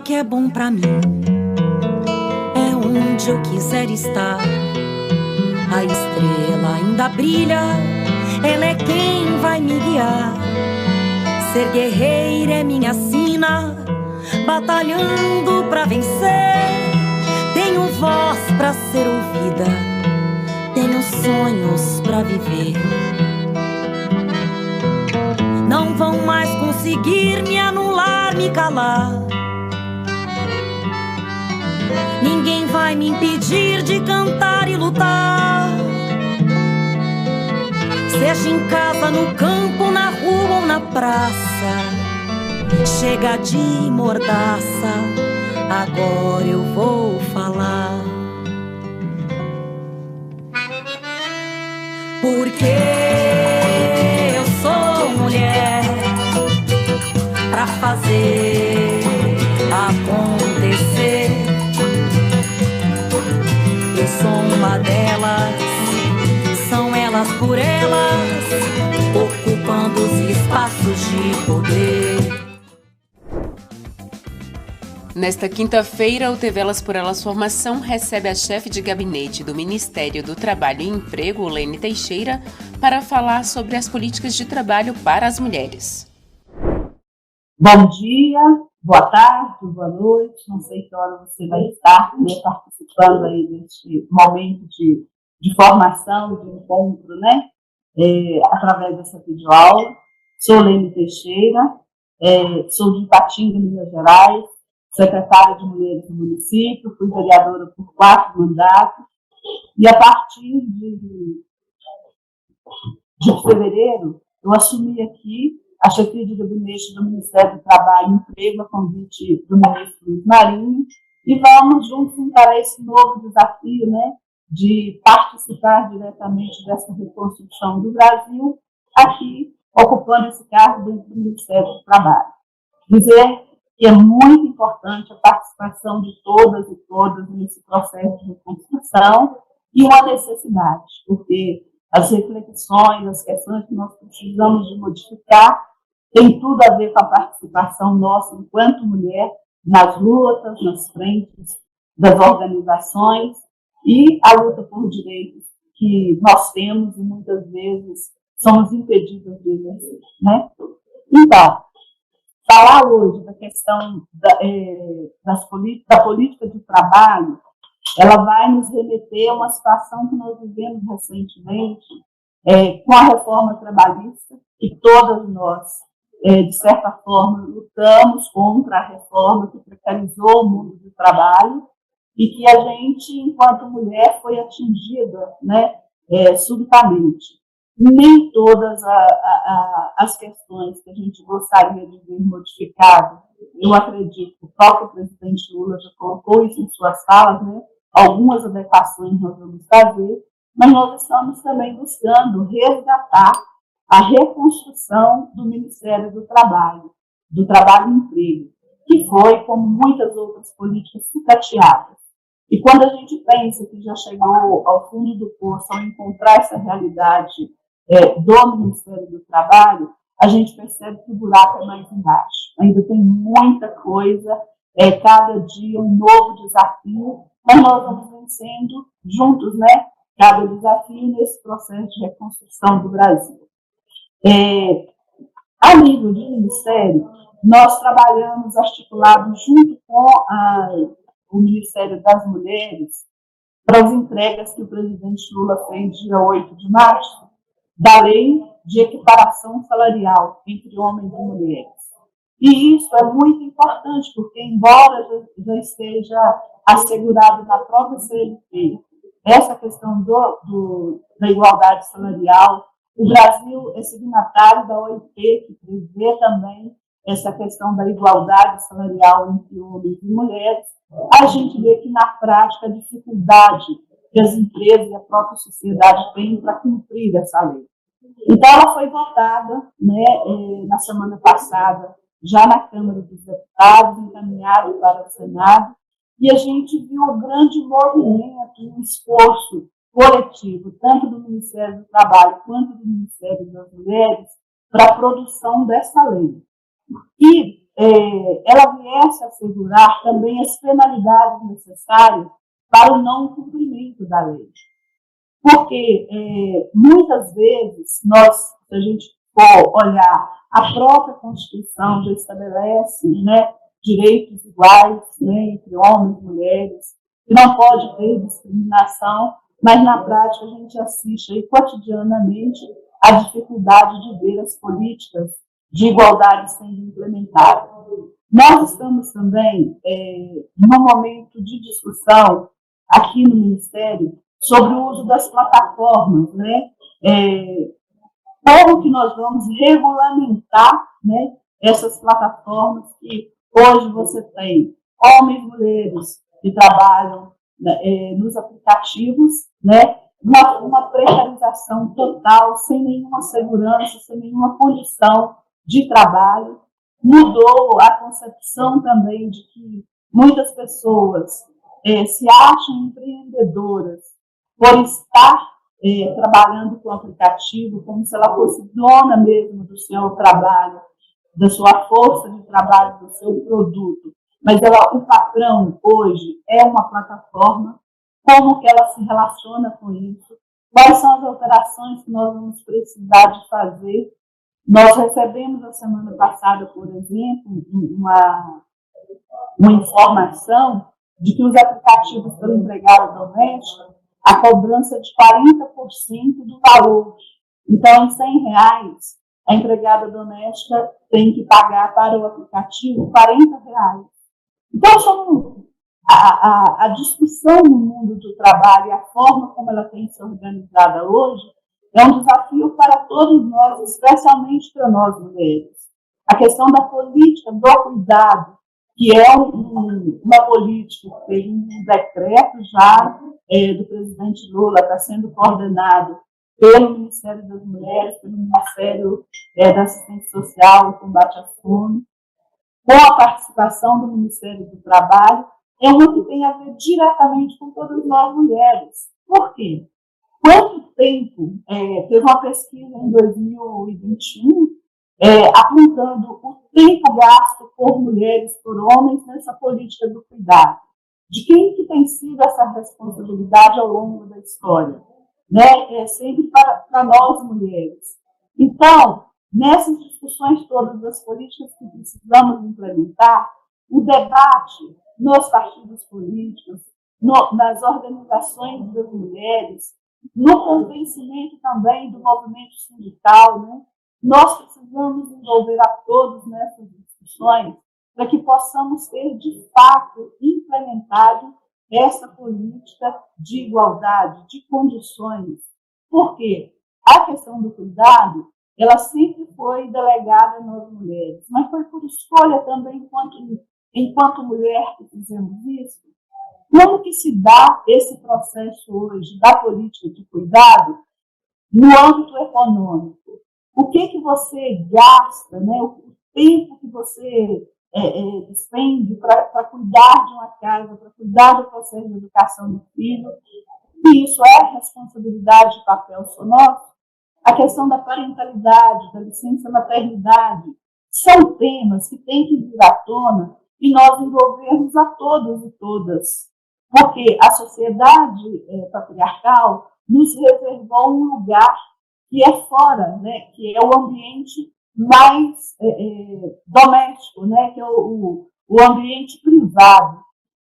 que é bom pra mim é onde eu quiser estar. A estrela ainda brilha, ela é quem vai me guiar. Ser guerreira é minha sina, batalhando pra vencer. Tenho voz pra ser ouvida, tenho sonhos pra viver. Não vão mais conseguir me anular, me calar. Ninguém vai me impedir de cantar e lutar. Seja em casa, no campo, na rua ou na praça. Chega de mordaça, agora eu vou falar. Porque eu sou mulher pra fazer acontecer. Eu sou uma delas, são elas por elas, ocupando os espaços de poder. Nesta quinta-feira, o TV Elas por Elas Formação recebe a chefe de gabinete do Ministério do Trabalho e Emprego, Lene Teixeira, para falar sobre as políticas de trabalho para as mulheres. Bom dia, boa tarde, boa noite, não sei que hora você vai estar participando aí deste momento de formação, de encontro, através dessa videoaula. Sou Lene Teixeira, sou de Ipatinga, Minas Gerais, secretária de Mulheres do município, fui vereadora por 4 mandatos, e a partir de fevereiro, eu assumi aqui a chefia de gabinete do Ministério do Trabalho e Emprego, a convite do ministro Luiz Marinho, e vamos juntos encarar esse novo desafio, de participar diretamente dessa reconstrução do Brasil, aqui, ocupando esse cargo dentro do Ministério do Trabalho. Dizer que é muito importante a participação de todas e todas nesse processo de reconstrução e uma necessidade, porque as reflexões, as questões que nós precisamos de modificar tem tudo a ver com a participação nossa enquanto mulher nas lutas, nas frentes das organizações e a luta por direitos que nós temos e muitas vezes somos impedidas de exercer, Então, falar hoje da questão da política de trabalho, ela vai nos remeter a uma situação que nós vivemos recentemente com a reforma trabalhista, que todas nós, de certa forma, lutamos contra a reforma que precarizou o mundo do trabalho e que a gente, enquanto mulher, foi atingida subitamente. Nem todas as questões que a gente gostaria de ver modificadas, eu acredito que o próprio presidente Lula já colocou isso em suas falas, algumas adequações nós vamos fazer, mas nós estamos também buscando resgatar a reconstrução do Ministério do Trabalho e Emprego, que foi, como muitas outras políticas, sucateadas. E quando a gente pensa que já chegou ao fundo do poço ao encontrar essa realidade do Ministério do Trabalho, a gente percebe que o buraco é mais embaixo. Ainda tem muita coisa, cada dia um novo desafio, mas nós vamos vencendo juntos, cada desafio nesse processo de reconstrução do Brasil. A nível de Ministério, nós trabalhamos articulados junto com o Ministério das Mulheres para as entregas que o presidente Lula fez dia 8 de março, da lei de equiparação salarial entre homens e mulheres. E isso é muito importante, porque, embora já esteja assegurado na própria CLT essa questão da igualdade salarial, o Brasil é signatário da OIT, que prevê também essa questão da igualdade salarial entre homens e mulheres. A gente vê que, na prática, a dificuldade que as empresas e a própria sociedade têm para cumprir essa lei. Então, ela foi votada na semana passada, já na Câmara dos Deputados, encaminhada para o Senado, e a gente viu um grande movimento, um esforço coletivo, tanto do Ministério do Trabalho quanto do Ministério das Mulheres, para a produção dessa lei. E ela viesse a assegurar também as penalidades necessárias para o não cumprimento da lei. Porque, muitas vezes, se a gente for olhar, a própria Constituição já estabelece, né, direitos iguais, né, entre homens e mulheres, que não pode ter discriminação, mas, na prática, a gente assiste aí, cotidianamente a dificuldade de ver as políticas de igualdade sendo implementadas. Nós estamos também num momento de discussão aqui no Ministério sobre o uso das plataformas, né? Como que nós vamos regulamentar, né, essas plataformas que hoje você tem homens e mulheres que trabalham, né, nos aplicativos, né, uma precarização total, sem nenhuma segurança, sem nenhuma condição de trabalho. Mudou a concepção também de que muitas pessoas se acham empreendedoras por estar trabalhando com o aplicativo, como se ela fosse dona mesmo do seu trabalho, da sua força de trabalho, do seu produto. Mas o patrão hoje é uma plataforma. Como que ela se relaciona com isso? Quais são as alterações que nós vamos precisar de fazer? Nós recebemos a semana passada, por exemplo, uma informação de que os aplicativos pela empregada doméstica, a cobrança de 40% do valor. Então, em R$100, a empregada doméstica tem que pagar para o aplicativo R$40. Então, a discussão no mundo do trabalho e a forma como ela tem se organizada hoje é um desafio para todos nós, especialmente para nós mulheres. A questão da política do cuidado, que é uma política que tem um decreto já do presidente Lula, está sendo coordenado pelo Ministério das Mulheres, pelo Ministério da Assistência Social e Combate à Fome, com a participação do Ministério do Trabalho, é uma que tem a ver diretamente com todas nós mulheres. Por quê? Quanto tempo, teve uma pesquisa em 2021, apontando o tempo gasto por mulheres, por homens, nessa política do cuidado. De quem que tem sido essa responsabilidade ao longo da história? Né? Sempre para nós, mulheres. Então, nessas discussões todas das políticas que precisamos implementar, o debate nos partidos políticos, nas organizações das mulheres, no convencimento também do movimento sindical, né? Nós precisamos envolver a todos nessas discussões para que possamos ter, de fato, implementado essa política de igualdade, de condições. Porque a questão do cuidado, ela sempre foi delegada a nós mulheres, mas foi por escolha também, enquanto mulher, que fizemos isso. Como que se dá esse processo hoje da política de cuidado no âmbito econômico? O que você gasta, né? O tempo que você despende para cuidar de uma casa, para cuidar do processo de educação do filho, e isso é responsabilidade de papel sonoro. A questão da parentalidade, da licença maternidade, são temas que têm que vir à tona e nós envolvermos a todos e todas, porque a sociedade patriarcal nos reservou um lugar que é fora, né, que é o ambiente mais doméstico, né, que é o ambiente privado.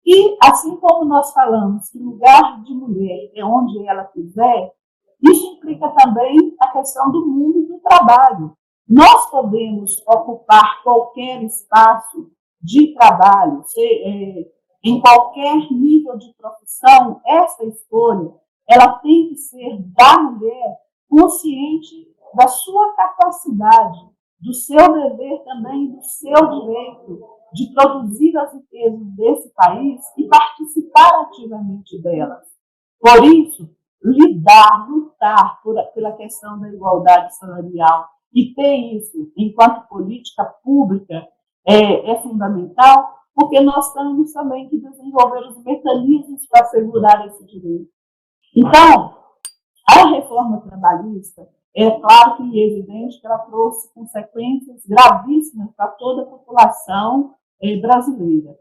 E, assim como nós falamos que o lugar de mulher é onde ela quiser, isso implica também a questão do mundo do trabalho. Nós podemos ocupar qualquer espaço de trabalho, em qualquer nível de profissão. Essa escolha ela tem que ser da mulher, consciente da sua capacidade, do seu dever também, do seu direito de produzir as riquezas desse país e participar ativamente delas. Por isso, lutar pela questão da igualdade salarial e ter isso enquanto política pública é fundamental, porque nós temos também que desenvolver os mecanismos para assegurar esse direito. Então, a reforma trabalhista, é claro que é evidente que ela trouxe consequências gravíssimas para toda a população brasileira.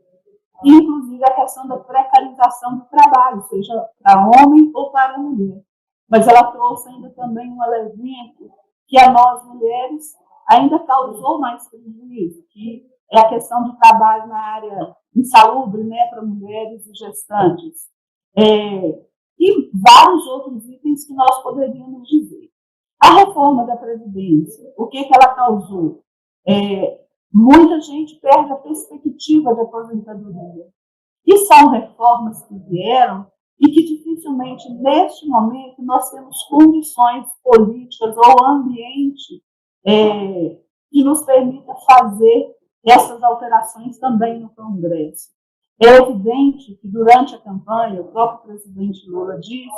Inclusive a questão da precarização do trabalho, seja para homem ou para mulher. Mas ela trouxe ainda também um elemento que a nós, mulheres, ainda causou mais prejuízo, que é a questão do trabalho na área insalubre, né, para mulheres e gestantes. E vários outros itens que nós poderíamos dizer. A reforma da Previdência, o que ela causou? Muita gente perde a perspectiva de aposentadoria. E são reformas que vieram e que dificilmente, neste momento, nós temos condições políticas ou ambiente que nos permita fazer essas alterações também no Congresso. É evidente que, durante a campanha, o próprio presidente Lula disse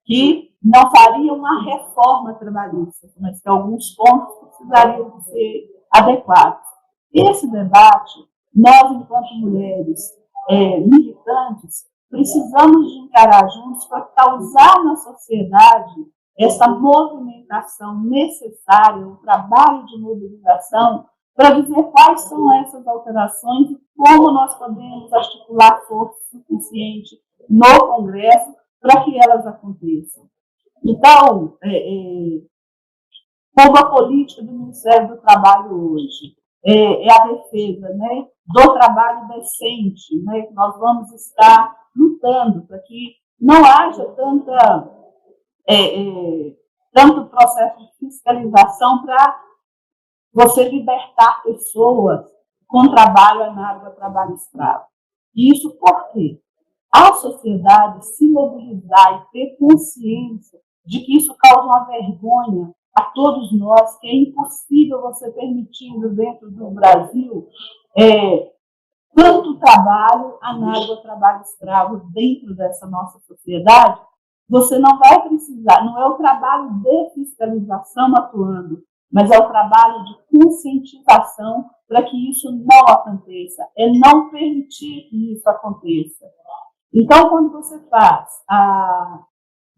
que não faria uma reforma trabalhista, mas que alguns pontos precisariam ser adequados. Esse debate, nós, enquanto mulheres militantes, precisamos de encarar juntos para causar na sociedade essa movimentação necessária, o trabalho de mobilização, para dizer quais são essas alterações e como nós podemos articular força suficiente no Congresso para que elas aconteçam. Então, como a política do Ministério do Trabalho hoje é a defesa, né, do trabalho decente, né, nós vamos estar lutando para que não haja tanto processo de fiscalização para você libertar pessoas com trabalho análogo a trabalho escravo. Isso porque a sociedade se mobilizar e ter consciência de que isso causa uma vergonha a todos nós, que é impossível você permitindo dentro do Brasil tanto trabalho análogo a trabalho escravo dentro dessa nossa sociedade, você não vai precisar, não é o trabalho de fiscalização atuando, mas é o trabalho de conscientização para que isso não aconteça, é não permitir que isso aconteça. Então, quando você faz,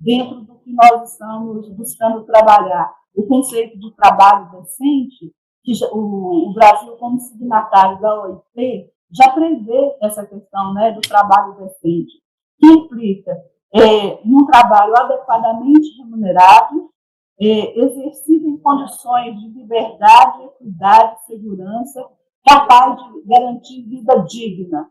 dentro do que nós estamos buscando trabalhar, o conceito de trabalho decente, que o Brasil, como signatário da OIT, já prevê essa questão, né, do trabalho decente, que implica um trabalho adequadamente remunerado, exercido em condições de liberdade, equidade, segurança, capaz de garantir vida digna.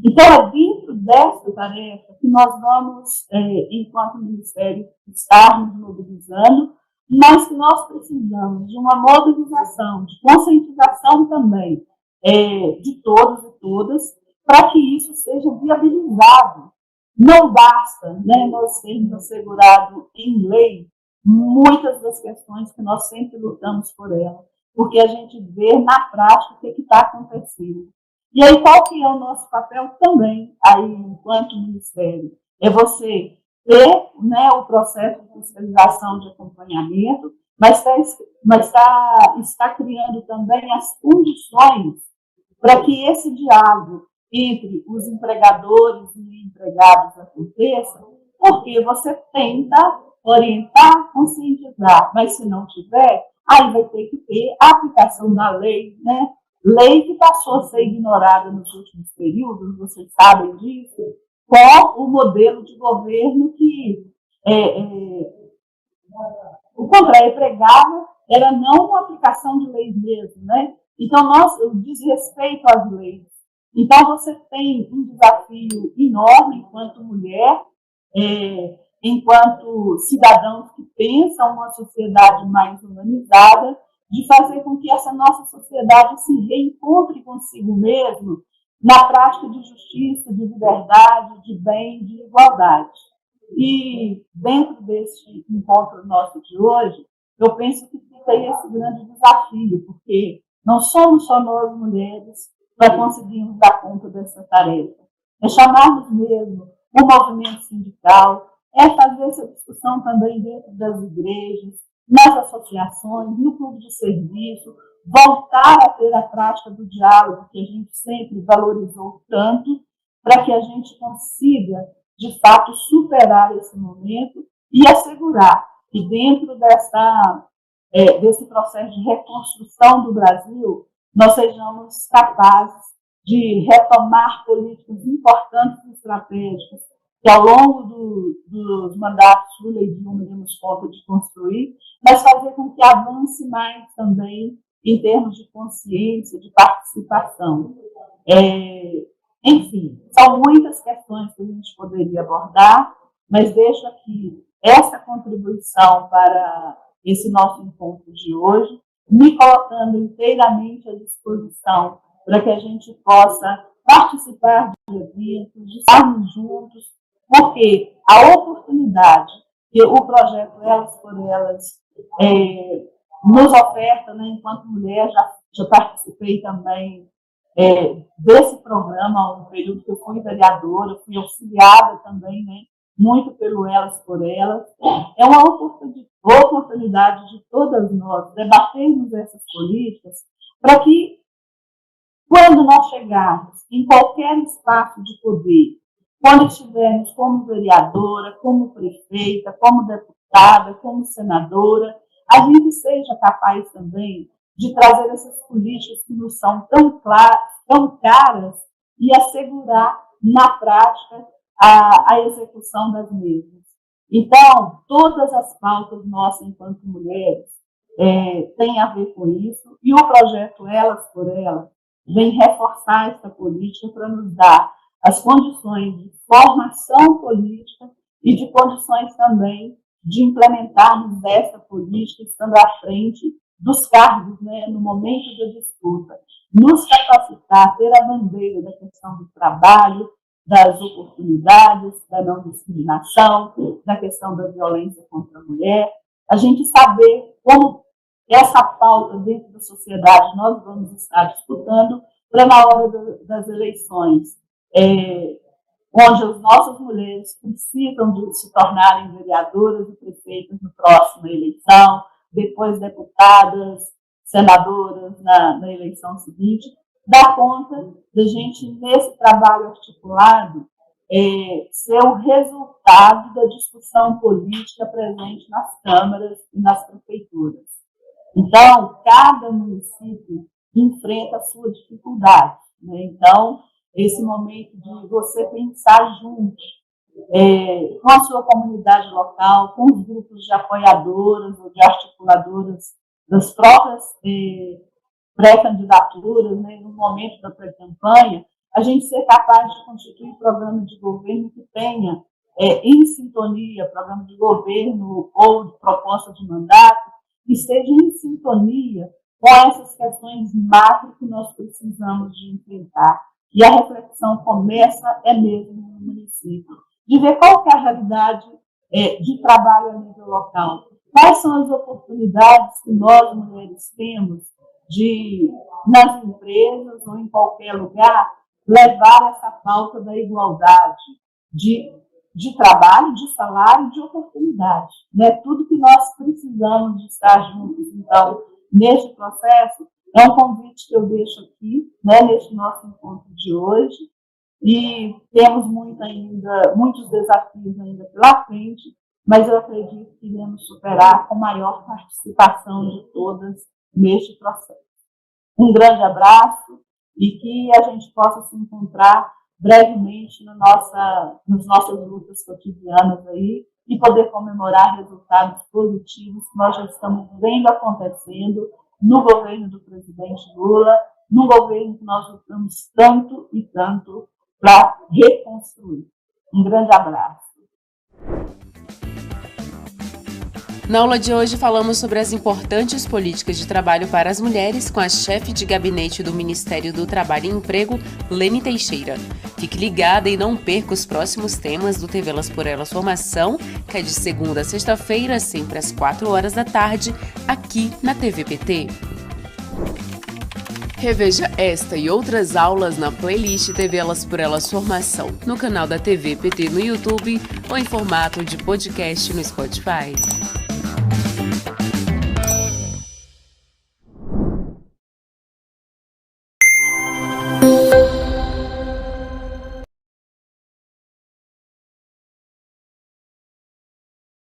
Então, é dentro dessa tarefa que nós vamos, enquanto Ministério, estarmos mobilizando, mas que nós precisamos de uma mobilização, de conscientização também de todos e todas, para que isso seja viabilizado. Não basta, né, nós termos assegurado em lei muitas das questões que nós sempre lutamos por elas, porque a gente vê na prática o que está acontecendo. E aí, qual que é o nosso papel também, aí, enquanto Ministério? É você ter, né, o processo de fiscalização de acompanhamento, mas está criando também as condições para que esse diálogo entre os empregadores e empregados aconteça, porque você tenta orientar, conscientizar, mas se não tiver, aí vai ter que ter a aplicação da lei, né? Lei que passou a ser ignorada nos últimos períodos, vocês sabem disso, com o modelo de governo que o Congresso pregava era não uma aplicação de leis mesmo, né? Então, o desrespeito às leis. Então, você tem um desafio enorme enquanto mulher, enquanto cidadãos que pensam uma sociedade mais humanizada, de fazer com que essa nossa sociedade se reencontre consigo mesmo na prática de justiça, de liberdade, de bem, de igualdade. E dentro desse encontro nosso de hoje, eu penso que fica aí esse grande desafio, porque não somos só nós mulheres para conseguirmos dar conta dessa tarefa. É chamarmos mesmo o movimento sindical, é fazer essa discussão também dentro das igrejas, nas associações, no clube de serviço, voltar a ter a prática do diálogo que a gente sempre valorizou tanto, para que a gente consiga, de fato, superar esse momento e assegurar que dentro desse processo de reconstrução do Brasil, nós sejamos capazes de retomar políticas importantes e estratégicas que ao longo dos mandatos Lula e Dilma demos conta de construir, mas fazer com que avance mais também em termos de consciência, de participação. Enfim, são muitas questões que a gente poderia abordar, mas deixo aqui essa contribuição para esse nosso encontro de hoje, me colocando inteiramente à disposição para que a gente possa participar de eventos, de estarmos juntos, porque a oportunidade que o projeto Elas por Elas nos oferta, né, enquanto mulher, já participei também desse programa, no período que eu fui vereadora, fui auxiliada também, né, muito pelo Elas por Elas. É uma oportunidade de todas nós debatermos essas políticas para que, quando nós chegarmos em qualquer espaço de poder, quando estivermos como vereadora, como prefeita, como deputada, como senadora, a gente seja capaz também de trazer essas políticas que nos são tão caras e assegurar, na prática, a execução das mesmas. Então, todas as pautas nossas, enquanto mulheres, têm a ver com isso, e o projeto Elas por Elas vem reforçar essa política para nos dar as condições de formação política e de condições também de implementarmos essa política estando à frente dos cargos, né, no momento da disputa. Nos capacitar, ter a bandeira da questão do trabalho, das oportunidades, da não discriminação, da questão da violência contra a mulher, a gente saber como essa pauta dentro da sociedade nós vamos estar disputando para na hora das eleições, onde as nossas mulheres precisam de se tornarem vereadoras e prefeitas na próxima eleição, depois deputadas, senadoras na eleição seguinte, dá conta da gente, nesse trabalho articulado, ser o resultado da discussão política presente nas câmaras e nas prefeituras. Então, cada município enfrenta a sua dificuldade, né? Então, esse momento de você pensar junto com a sua comunidade local, com os grupos de apoiadoras ou de articuladoras das próprias pré-candidaturas, né, no momento da pré-campanha, a gente ser capaz de constituir programa de governo que tenha em sintonia, programa de governo ou proposta de mandato, que esteja em sintonia com essas questões macro que nós precisamos de enfrentar. E a reflexão começa mesmo no município, de ver qual que é a realidade de trabalho a nível local. Quais são as oportunidades que nós, mulheres, temos de, nas empresas ou em qualquer lugar, levar essa pauta da igualdade de trabalho, de salário, de oportunidade. Né? Tudo que nós precisamos de estar juntos. Então, neste processo, é um convite que eu deixo aqui, né, neste nosso encontro de hoje, e temos muitos desafios ainda pela frente, mas eu acredito que iremos superar com maior participação de todas neste processo. Um grande abraço e que a gente possa se encontrar brevemente nas nossas lutas cotidianas aí e poder comemorar resultados positivos que nós já estamos vendo acontecendo no governo do presidente Lula, num governo que nós lutamos tanto e tanto para reconstruir. Um grande abraço. Na aula de hoje falamos sobre as importantes políticas de trabalho para as mulheres com a chefe de gabinete do Ministério do Trabalho e Emprego, Lene Teixeira. Fique ligada e não perca os próximos temas do TV Elas por Elas Formação, que é de segunda a sexta-feira, sempre às 4 da tarde, aqui na TV PT. Reveja esta e outras aulas na playlist TV Elas por Elas Formação, no canal da TV PT no YouTube ou em formato de podcast no Spotify.